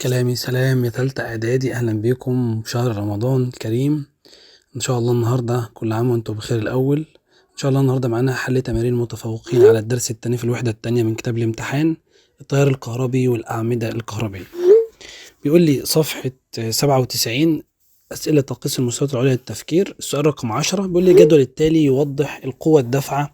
كلامي سلام يا تالتة إعدادي، أهلا بيكم في شهر رمضان الكريم. إن شاء الله النهاردة كل عام وأنتم بخير. الأول إن شاء الله النهاردة معانا حل تمارين متفوقين على الدرس التاني في الوحدة التانية من كتاب الامتحان، التيار الكهربي والأعمدة الكهربية. بيقول لي صفحة 97، أسئلة تقيس المستويات العليا للتفكير. السؤال رقم 10 بيقول لي الجدول التالي يوضح القوة الدافعة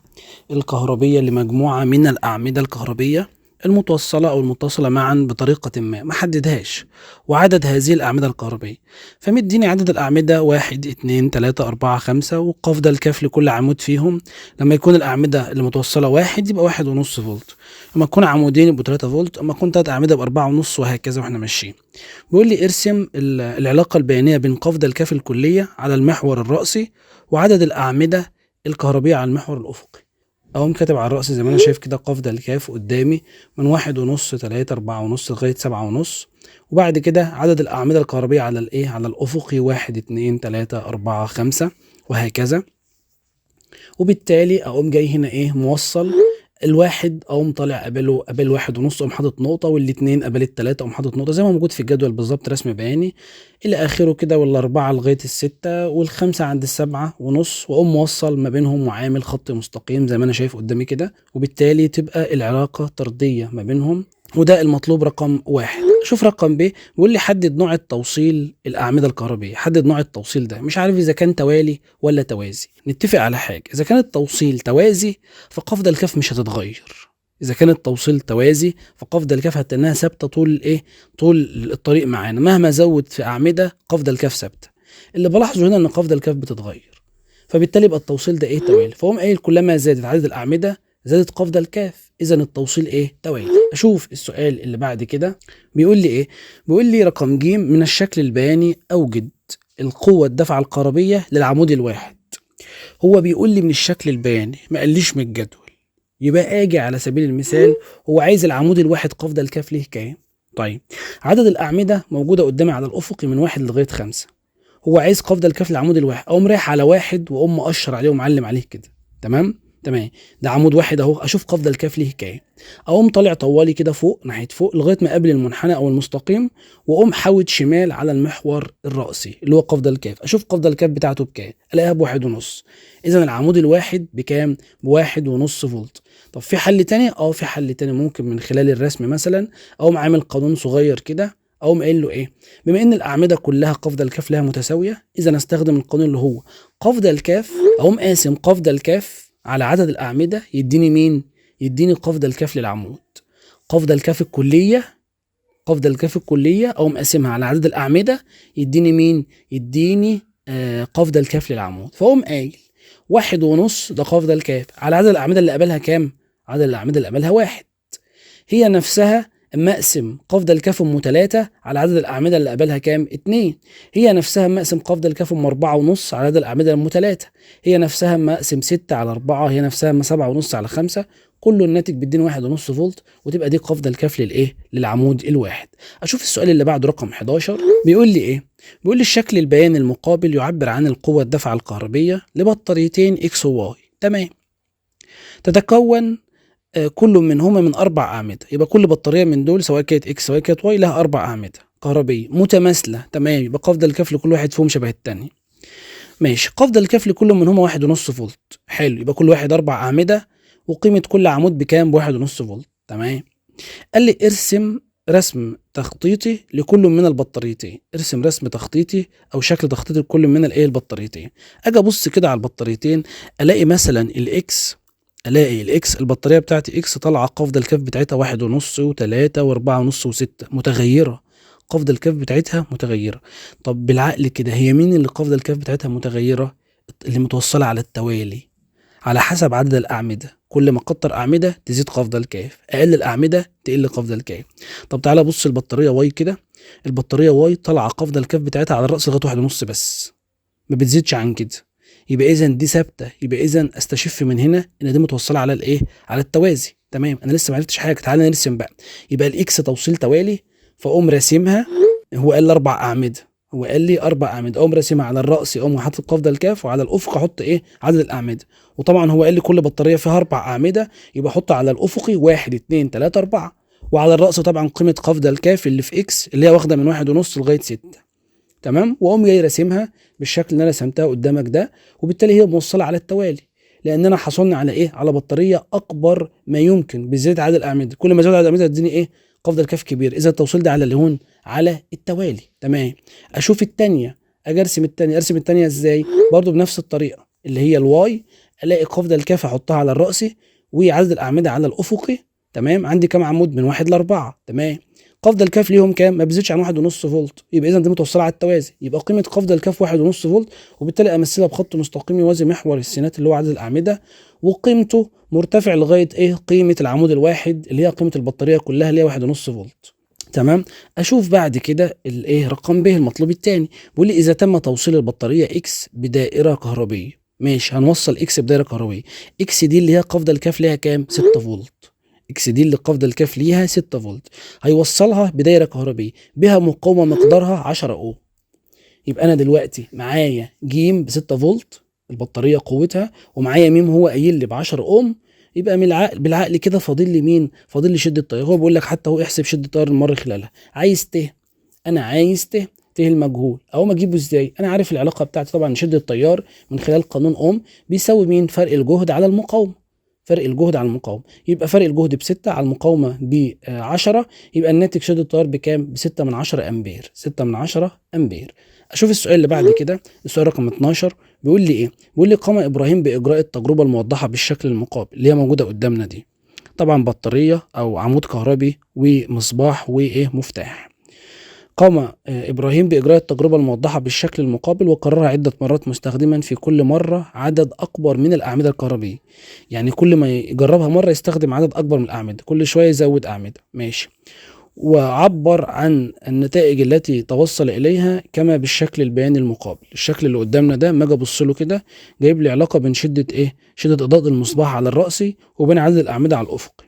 الكهربية لمجموعة من الأعمدة الكهربية المتوصلة أو المتصلة معا بطريقة ما حددهاش، وعدد هذه الأعمدة الكهربية. فمديني عدد الأعمدة 1 2 3 4 5، والقاف ده الكاف لكل عمود فيهم. لما يكون الأعمدة اللي متوصلة 1 يبقى 1.5 فولت، لما يكون عمودين يبقوا 3 فولت، لما يكون 3 أعمدة يبقى 4.5، وهكذا واحنا ماشيين. بيقول لي ارسم العلاقة البيانية بين قاف ده الكاف الكلية على المحور الرأسي وعدد الأعمدة الكهربية على المحور الأفقي. اقوم كاتب على الرأس زي ما انا شايف كده قاف ده الكاف قدامي من 1.5 3 4.5 لغاية 7.5، وبعد كده عدد الأعمدة الكهربية على الايه، على الأفقي 1 2 3 4 5 وهكذا. وبالتالي اقوم جاي هنا ايه، موصل الواحد اقوم طالع قبل 1.5 اقوم حاطط نقطه، والاتنين قبل التلاته اقوم حاطط نقطه زي ما موجود في الجدول بالظبط، رسم بياني الى اخره كده، والاربعه لغايه السته، والخمسه عند ال7.5، واقوم موصل ما بينهم وعامل خط مستقيم زي ما انا شايف قدامي كده، وبالتالي تبقى العلاقه طرديه ما بينهم، وده المطلوب رقم 1. شوف رقم ب، بيقول لي حدد نوع التوصيل الأعمدة الكهربية. حدد نوع التوصيل ده، مش عارف إذا كان توالي ولا توازي. نتفق على حاجة، إذا كان التوصيل توازي فقاف ده الكاف مش هتتغير. إذا كان التوصيل توازي فقاف ده الكاف هتنها ثابتة طول الإيه، طول الطريق معانا، مهما زود في أعمدة قاف ده الكاف ثابتة. اللي بلاحظه هنا إن قاف ده الكاف بتتغير، فبالتالي يبقى التوصيل ده إيه، توالي. فهم قايل كلما زادت عدد الأعمدة زادت قاف ده الكاف، اذا التوصيل ايه، توالي. اشوف السؤال اللي بعد كده بيقول لي ايه، بيقول لي رقم ج من الشكل البياني اوجد القوة الدافعة الكهربية للعمود الواحد. هو بيقول لي من الشكل البياني، ما قاليش من الجدول، يبقى اجي على سبيل المثال هو عايز العمود الواحد قاف ده الكاف ليه كام. طيب عدد الأعمدة موجودة قدامي على الأفقي من 1 لغاية 5، هو عايز قاف ده الكاف للعمود الواحد، اقوم رايح على 1 واقوم مؤشر عليه ومعلم عليه كده. تمام، ده عمود واحد اهو. اشوف قاف ده الكاف ليه كام، اقوم طالع طوالي كده فوق ناحيه فوق لغايه ما اقابل المنحنى او المستقيم، واقوم حاوت شمال على المحور الرأسي اللي هو قاف ده الكاف. اشوف قاف ده الكاف بتاعته بكام، الاقيها ب1.5. اذا العمود الواحد بكام، ب1.5 فولت. طب في حل تاني؟ في حل تاني ممكن من خلال الرسم مثلا، اقوم عامل قانون صغير كده، اقوم قايل له ايه، بما ان الاعمده كلها قاف ده الكاف لها متساويه، اذا استخدم القانون اللي هو قاف ده الكاف، اقوم قاسم قاف ده الكاف على عدد الأعمدة يديني مين؟ يديني قاف ده الكاف للعمود. قاف ده الكاف الكلية، قاف ده الكاف الكلية أقوم قاسمها على عدد الأعمدة يديني مين؟ يديني قاف ده الكاف للعمود. فأقوم قايل 1.5 ده قاف ده الكاف على عدد الأعمدة اللي قبلها كام؟ عدد الأعمدة اللي قبلها 1، هي نفسها اما اقسم قاف ده الكاف ام 3 على عدد الاعمده اللي قبلها كام، 2، هي نفسها اما اقسم قاف ده الكاف ام 4.5 على عدد الاعمده ام 3، هي نفسها اما اقسم 6 على 4، هي نفسها اما 7.5 على 5، كله الناتج بيديني 1.5 فولت، وتبقى دي قاف ده الكاف للايه، للعمود الواحد. اشوف السؤال اللي بعده رقم 11، بيقول لي ايه، بيقول لي الشكل البياني المقابل يعبر عن القوه الدافعه الكهربيه لبطاريتين اكس وواي. تمام، تتكون كل منهما من 4 أعمدة، يبقى كل بطارية من دول سواء كانت اكس سواء كانت واي لها 4 أعمدة كهربية متماثلة. تمام، يبقى قاف ده الكاف لكل واحد فيهم شبه التاني. ماشي، قاف ده الكاف لكل منهما 1.5 فولت. حلو، يبقى كل واحد 4 أعمدة، وقيمة كل عمود بكام، ب1.5 فولت. تمام، قال لي ارسم رسم تخطيطي لكل من البطاريتين. ارسم رسم تخطيطي او شكل تخطيطي لكل من البطاريتين. اجي ابص كده على البطاريتين، الاقي مثلا الاكس البطاريه بتاعتي اكس طالعه قاف ده الكاف بتاعتها 1.5 و3 و4.5 و6 متغيره، قاف ده الكاف بتاعتها متغيره. طب بالعقل كده هي مين اللي قاف ده الكاف بتاعتها متغيره؟ اللي متوصله على التوالي على حسب عدد الاعمده، كل ما كتر اعمده تزيد قاف ده الكاف، اقل الاعمده تقل قاف ده الكاف. طب تعالى بص البطاريه واي كده، البطاريه واي طالعه قاف ده الكاف بتاعتها على الراس لغايه 1.5 بس، ما بتزيدش عن كده، يبقى اذا دي ثابته، يبقى اذا استشف من هنا ان دي متوصله على الايه، على التوازي. تمام، انا لسه ما عرفتش حاجه، تعالى نرسم بقى. يبقى الاكس توصيل توالي، فاقوم راسمها، هو قال لي 4 اعمده، هو قال لي 4 اعمده، اقوم راسمها على الراس، اقوم حاطط قاف ده الكاف، وعلى الافق احط ايه، عدد الاعمده. وطبعا هو قال لي كل بطاريه فيها 4 اعمده، يبقى احط على الافقي 1 2 3 4، وعلى الرأس طبعا قيمة قفض الكاف اللي في اكس اللي هي واخدة من 1.5 لغاية 6. تمام، واقوم جاي راسمها بالشكل اللي انا رسمتها قدامك ده، وبالتالي هي موصلة على التوالي، لاننا حصلنا على ايه؟ على بطارية اكبر ما يمكن بزيادة عدد الاعمدة. كل ما زاد عدد الاعمدة تديني ايه؟ قفض الكاف كبير. اذا التوصيل ده على اللي هون على التوالي. تمام. اشوف الثانية، اجي ارسم الثانية. ارسم الثانية ازاي؟ برضو بنفس الطريقة اللي هي الواي. الاقي قفض الكاف احطها على الرأسي، وعدد الاعمدة على الافقي. تمام. عندي كام عمود؟ من 1 ل4. تمام. قفض الكاف ليهم كام؟ ما بيزيدش عن 1.5 فولت. يبقى اذا دي متوصله على التوازي، يبقى قيمه قفض الكاف 1.5 فولت، وبالتالي امثلها بخط مستقيم يوازي محور السينات اللي هو عدد الاعمده، وقيمته مرتفع لغايه ايه؟ قيمه العمود الواحد اللي هي قيمه البطاريه كلها اللي هي 1.5 فولت. تمام. اشوف بعد كده الايه؟ رقم ب المطلوب الثاني. بيقول لي اذا تم توصيل البطاريه اكس بدائره كهربيه. ماشي، هنوصل اكس بدائره كهربيه. اكس دي اللي هي قفض الكاف ليها كام؟ 6 فولت. اكس دي اللي قفض الكاف ليها 6 فولت. هيوصلها بدايره كهربيه بها مقاومه مقدارها 10 اوم. يبقى انا دلوقتي معايا ج ب 6 فولت البطاريه قوتها، ومعايا م هو قايل لي ب 10 اوم. يبقى من العقل بالعقل كده فاضل لي مين؟ فاضل لي شده التيار. هو بيقول لك حتى هو احسب شده التيار المر خلالها. عايز ت، انا عايز ت المجهول. او ما اجيبه ازاي؟ انا عارف العلاقه بتاعتي طبعا. شده التيار من خلال قانون اوم بيساوي مين؟ فرق الجهد على المقاومه. فرق الجهد على المقاومه. يبقى فرق الجهد ب6 على المقاومه ب10. يبقى الناتج شده التيار بكام؟ ب6 من 10 امبير. 6 من 10 امبير. اشوف السؤال اللي بعد كده، السؤال رقم 12. بيقول لي ايه؟ بيقول لي قام ابراهيم باجراء التجربه الموضحه بالشكل المقابل اللي هي موجوده قدامنا دي. طبعا بطاريه او عمود كهربي ومصباح وايه؟ مفتاح. قام إبراهيم بإجراء التجربة الموضحة بالشكل المقابل وكررها عدة مرات مستخدما في كل مرة عدد أكبر من الأعمدة الكهربية. يعني كل ما يجربها مرة يستخدم عدد أكبر من الأعمدة، كل شوية يزود أعمدة. ماشي. وعبر عن النتائج التي توصل إليها كما بالشكل البياني المقابل. الشكل اللي قدامنا ده ما اجي ابص له كده جايب لي علاقة بين شدة إيه؟ شدة إضاءة المصباح على الرأسي وبين عدد الأعمدة على الأفقي.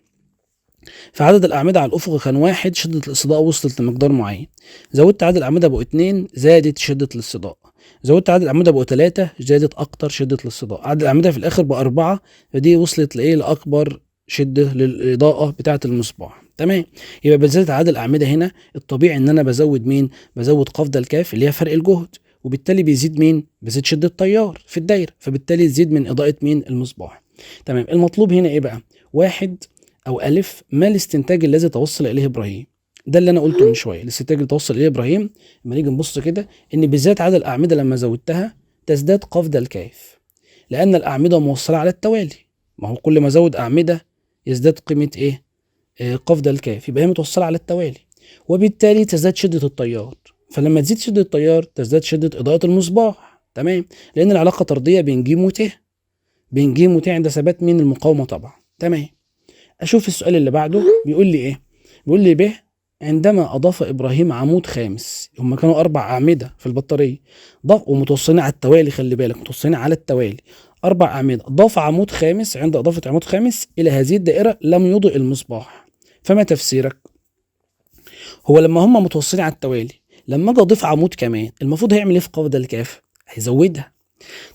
فعدد الأعمدة على الأفق كان 1، شدة الإصداء وصلت لمقدار معين. زودت عدد الأعمدة بقوا 2، زادت شدة الإصداء. زودت عدد الأعمدة بقوا 3، زادت أكتر شدة الإصداء. عدد الأعمدة في الآخر بقى 4، فدي وصلت لإيه؟ لأكبر شدة للإضاءة بتاعة المصباح. تمام. يبقى بزيادة عدد الأعمدة هنا الطبيعي إن أنا بزود مين؟ بزود قفض الكاف اللي هي فرق الجهد، وبالتالي بيزيد مين؟ بيزيد شدة التيار في الدايرة، فبالتالي تزيد من إضاءة مين؟ المصباح. تمام. المطلوب هنا إيه بقى؟ 1 أو ألف، ما الاستنتاج الذي توصل إليه إبراهيم؟ ده اللي أنا قلته من شوية. الاستنتاج اللي توصل إليه إبراهيم لما نيجي نبص كده إن بالذات عدد الأعمدة لما زودتها تزداد قفض الكاف، لأن الأعمدة موصلة على التوالي. ما هو كل ما أزود أعمدة يزداد قيمة إيه؟ قفض الكاف. يبقى هي متوصلة على التوالي، وبالتالي تزداد شدة التيار. فلما تزيد شدة التيار تزداد شدة إضاءة المصباح. تمام. لأن العلاقة طردية بين ج وت. بين ج وت عند ثبات مين؟ المقاومة طبعا. تمام. اشوف السؤال اللي بعده. بيقول لي ايه؟ بيقول لي ب عندما اضاف ابراهيم عمود خامس. هم كانوا 4 اعمده في البطاريه، ضاف ومتوصلين على التوالي. خلي بالك متوصلين على التوالي 4 اعمده. ضاف عمود خامس. عند اضافه عمود خامس الى هذه الدائره لم يضئ المصباح. فما تفسيرك؟ هو لما هم متوصلين على التوالي، لما اجي اضيف عمود كمان المفروض هيعمل ايه في قفض الكاف؟ هيزودها.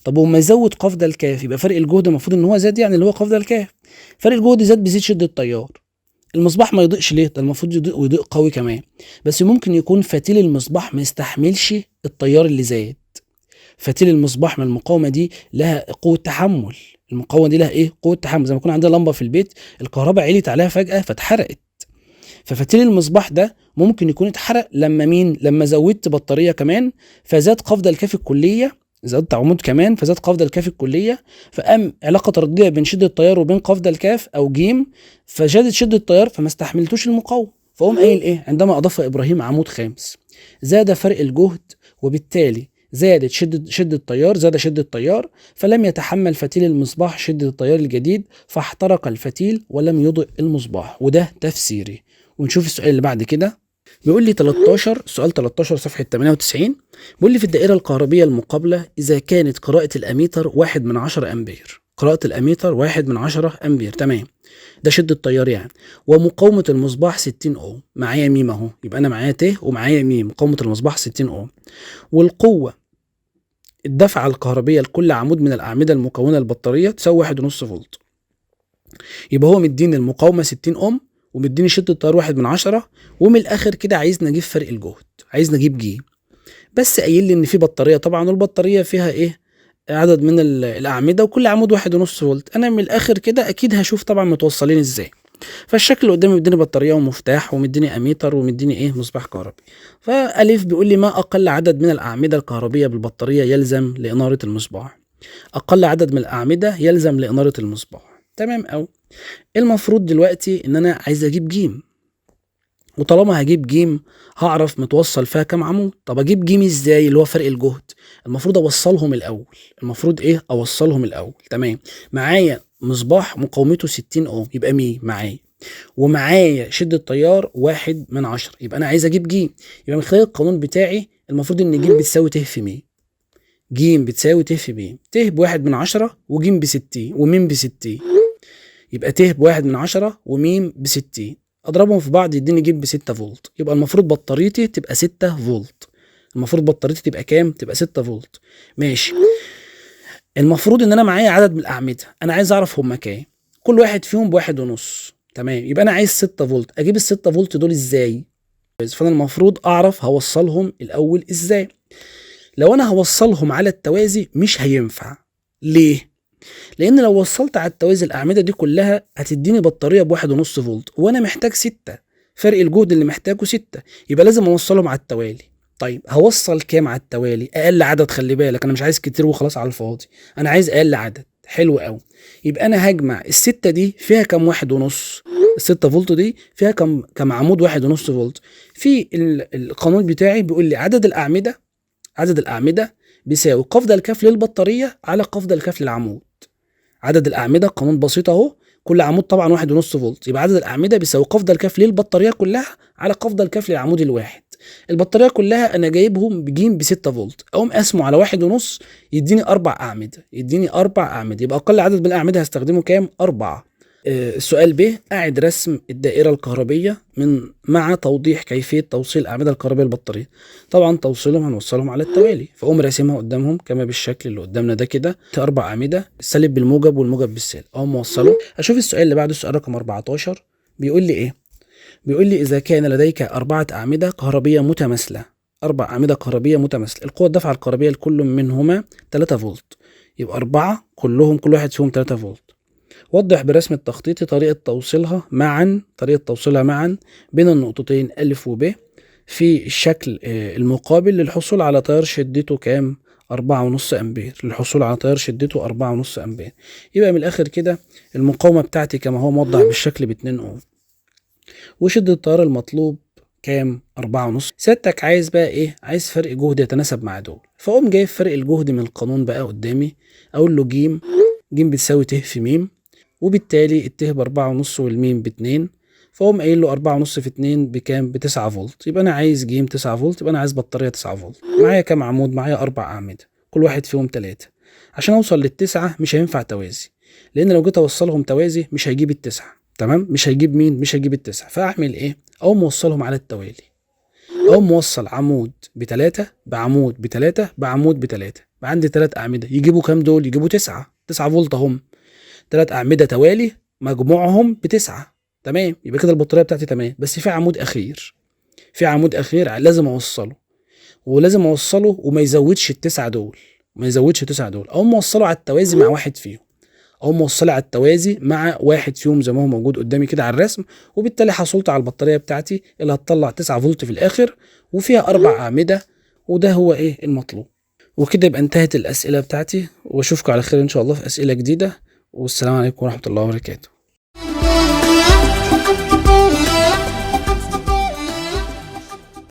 طب وما يزود قفض الكاف يبقى فرق الجهد المفروض ان هو زاد، يعني اللي هو قفض الكاف. فرق الجهد زاد بيزيد شده التيار. المصباح ما يضيئش ليه؟ ده المفروض يضيء ويضيء قوي كمان. بس ممكن يكون فتيل المصباح ما يستحملش التيار اللي زاد. فتيل المصباح من المقاومه دي لها قوه تحمل. المقاومه دي لها ايه؟ قوه تحمل. زي ما يكون عندنا لمبه في البيت الكهرباء عليت عليها فجاه فاتحرقت. ففتيل المصباح ده ممكن يكون اتحرق لما مين؟ لما زودت بطاريه كمان فزاد قفض الكاف الكليه. زودت عمود كمان فزاد قفض الكاف الكليه، فقام علاقه طرديه بين شده التيار وبين قفض الكاف او جيم، فزادت شده التيار فما استحملتوش المقاومه. فقوم قايل ايه؟ عندما اضاف ابراهيم عمود خامس زاد فرق الجهد، وبالتالي زادت شده التيار. زاد شده التيار فلم يتحمل فتيل المصباح شده التيار الجديد فاحترق الفتيل ولم يضئ المصباح. وده تفسيري. ونشوف السؤال اللي بعد كده. بيقول لي 13، سؤال 13 صفحة 98. بيقول لي في الدائرة الكهربية المقابلة إذا كانت قراءة الأميتر 1/10 أمبير. قراءة الأميتر 1/10 أمبير. تمام. ده شدة التيار يعني. ومقاومة المصباح 60 أوم. معايا ميم أهو. يبقى أنا معايا ت ومعايا ميم. مقاومة المصباح 60 أوم. والقوة الدفعة الكهربية لكل عمود من الأعمدة المكونة البطارية تساوي 1.5 فولت. يبقى هو مديني المقاومة 60 أوم ومديني شدة تيار 1/10، ومن الآخر كده عايزني أجيب فرق الجهد، عايزني أجيب ج. بس قايل لي إن في بطارية طبعًا، والبطارية فيها إيه؟ عدد من الأعمدة، وكل عمود 1.5 فولت. أنا من الآخر كده أكيد هاشوف طبعًا متوصلين إزاي. فالشكل اللي قدامي مديني بطارية ومفتاح، ومديني أميتر، ومديني إيه؟ مصباح كهربي. فألف بيقول لي ما أقل عدد من الأعمدة الكهربية بالبطارية يلزم لإنارة المصباح. أقل عدد من الأعمدة يلزم لإنارة المصباح. تمام أوي. المفروض دلوقتي إن أنا عايز أجيب ج، وطالما هجيب ج هعرف متوصل فيها كام عمود. طب أجيب ج إزاي؟ اللي هو فرق الجهد. المفروض أوصلهم الأول. المفروض إيه؟ أوصلهم الأول. تمام. معايا مصباح مقاومته 60 أوم، يبقى مي معايا، ومعايا شدة تيار 1/10، يبقى أنا عايز أجيب ج. يبقى من خلال القانون بتاعي المفروض إن ج بتساوي ت في م. ج بتساوي ت في ب. ت ب1/10 وج ب60 وم ب60، يبقى ت ب1/10 وم ب60. اضربهم في بعض يديني ج ب6 فولت. يبقى المفروض بطاريتي تبقى 6 فولت. المفروض بطاريتي تبقى كام؟ تبقى 6 فولت. ماشي. المفروض ان انا معايا عدد من الاعمده، انا عايز اعرف هما كام. كل واحد فيهم ب1.5. تمام. يبقى انا عايز 6 فولت. اجيب ال6 فولت دول ازاي؟ فانا المفروض اعرف هوصلهم الاول ازاي. لو انا هوصلهم على التوازي مش هينفع. ليه؟ لان لو وصلت على التوازي الاعمده دي كلها هتديني بطاريه ب1.5 فولت، وانا محتاج 6. فرق الجهد اللي محتاجه 6، يبقى لازم اوصلهم على التوالي. طيب هوصل كام على التوالي؟ اقل عدد. خلي بالك انا مش عايز كتير وخلاص على الفاضي، انا عايز اقل عدد. حلو قوي. يبقى انا هجمع ال6 دي فيها كام 1.5؟ ال6 فولت دي فيها كام عمود 1.5 فولت؟ في القانون بتاعي بيقول لي عدد الاعمده بيساوي قفض الكف للبطاريه على قفض الكف للعمود. عدد الأعمدة قانون بسيط أهو، كل عمود طبعا 1.5 فولت، يبقى عدد الأعمدة بيساوي قفض الكف للبطارية كلها على قفض الكف للعمود الواحد. البطارية كلها أنا جايبهم بجيم ب6 فولت، أقوم قاسمه على 1.5 يديني 4 أعمدة، يبقى أقل عدد من الأعمدة هستخدمه كام؟ 4. السؤال ب، أعد رسم الدائرة الكهربية مع توضيح كيفية توصيل الأعمدة الكهربية للبطارية. طبعا توصيلهم هنوصلهم على التوالي، فأقوم راسمها قدامهم كما بالشكل اللي قدامنا ده كده. 4 أعمدة، السالب بالموجب والموجب بالسالب، أقوم موصله. أشوف السؤال اللي بعده، السؤال رقم 14 بيقول لي إيه؟ بيقول لي إذا كان لديك 4 أعمدة كهربية متماثلة. 4 أعمدة كهربية متماثلة، القوة الدفعة الكهربية لكل منهما 3 فولت، يبقى 4 كلهم كل واحد فيهم 3 فولت. وضح برسم التخطيط طريقة توصيلها معا بين النقطتين أ وب في الشكل المقابل للحصول على تيار شدته كام؟ 4.5 أمبير. يبقى من الآخر كده المقاومة بتاعتي كما هو موضح بالشكل ب2 أوم، وشدة التيار المطلوب كام؟ 4.5. سيادتك عايز بقى إيه؟ عايز فرق جهد يتناسب مع دول. فأقوم جايب فرق الجهد من القانون بقى قدامي، أقول له ج بتساوي ت في م، وبالتالي الت ب4.5 والميم ب2، فاقوم قايل له 4.5 في 2 بكام؟ ب9 فولت. يبقى انا عايز ج 9 فولت، يبقى انا عايز بطاريه 9 فولت. معايا كام عمود؟ معايا 4 اعمده، كل واحد فيهم 3. عشان اوصل لل9 مش هينفع توازي، لان لو جيت اوصلهم توازي مش هيجيب ال9. تمام؟ مش هيجيب مين؟ مش هيجيب ال9. فاعمل ايه؟ اقوم موصلهم على التوالي. اقوم موصل عمود ب3 بعمود ب3 بعمود ب3، بقى عندي 3 اعمده. يجيبوا كام دول؟ يجيبوا 9 فولت هم. 3 أعمدة توالي مجموعهم ب9. تمام. يبقى كده البطارية بتاعتي تمام، بس في عمود أخير لازم أوصله، وما يزودش ال9 دول. أقوم موصله على التوازي مع واحد فيهم، زي ما هو موجود قدامي كده على الرسم، وبالتالي حصلت على البطارية بتاعتي اللي هتطلع 9 فولت في الآخر، وفيها 4 أعمدة، وده هو إيه المطلوب. وكده يبقى انتهت الأسئلة بتاعتي، وأشوفكم على خير إن شاء الله في أسئلة جديدة، والسلام عليكم ورحمة الله وبركاته.